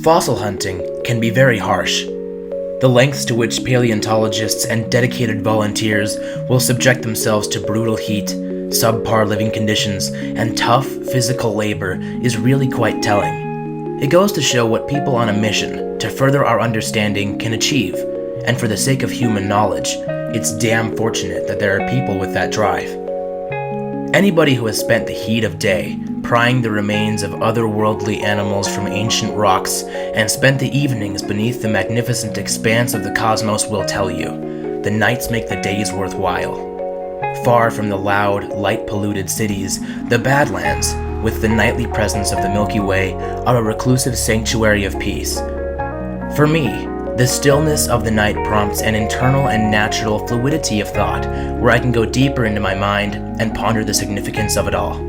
Fossil hunting can be very harsh. The lengths to which paleontologists and dedicated volunteers will subject themselves to brutal heat, subpar living conditions, and tough physical labor is really quite telling. It goes to show what people on a mission to further our understanding can achieve, and for the sake of human knowledge, it's damn fortunate that there are people with that drive. Anybody who has spent the heat of day prying the remains of otherworldly animals from ancient rocks and spent the evenings beneath the magnificent expanse of the cosmos will tell you, the nights make the days worthwhile. Far from the loud, light-polluted cities, the Badlands, with the nightly presence of the Milky Way, are a reclusive sanctuary of peace. For me, the stillness of the night prompts an internal and natural fluidity of thought where I can go deeper into my mind and ponder the significance of it all.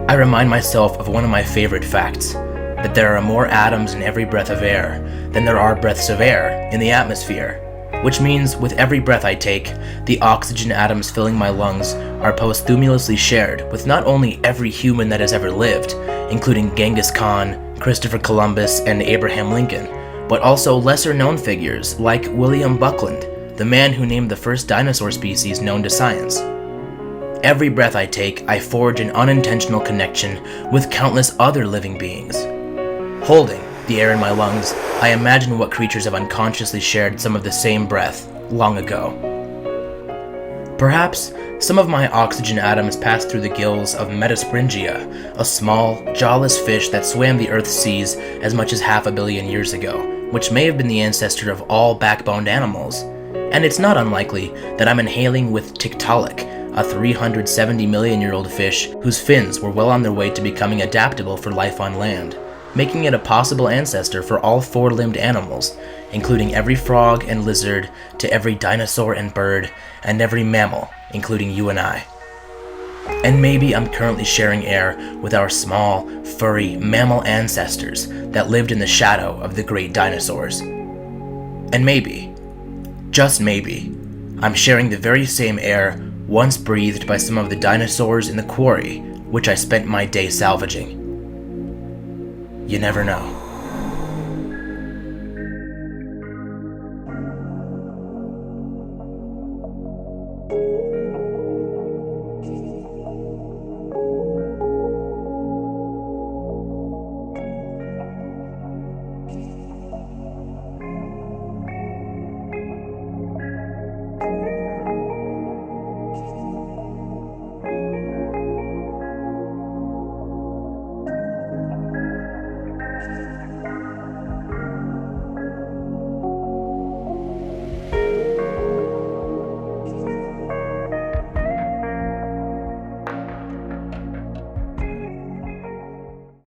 I remind myself of one of my favorite facts, that there are more atoms in every breath of air than there are breaths of air in the atmosphere, which means with every breath I take, the oxygen atoms filling my lungs are posthumously shared with not only every human that has ever lived, including Genghis Khan, Christopher Columbus, and Abraham Lincoln, but also lesser-known figures like William Buckland, the man who named the first dinosaur species known to science. Every breath I take, I forge an unintentional connection with countless other living beings. Holding the air in my lungs, I imagine what creatures have unconsciously shared some of the same breath long ago. Perhaps some of my oxygen atoms passed through the gills of Metaspriggina, a small, jawless fish that swam the Earth's seas as much as 500 million years ago, which may have been the ancestor of all backboned animals. And it's not unlikely that I'm inhaling with Tiktaalik, a 370 million-year-old fish whose fins were well on their way to becoming adaptable for life on land, making it a possible ancestor for all four-limbed animals, including every frog and lizard, to every dinosaur and bird, and every mammal, including you and I. And maybe I'm currently sharing air with our small, furry mammal ancestors that lived in the shadow of the great dinosaurs. And maybe, just maybe, I'm sharing the very same air once breathed by some of the dinosaurs in the quarry which I spent my day salvaging. You never know.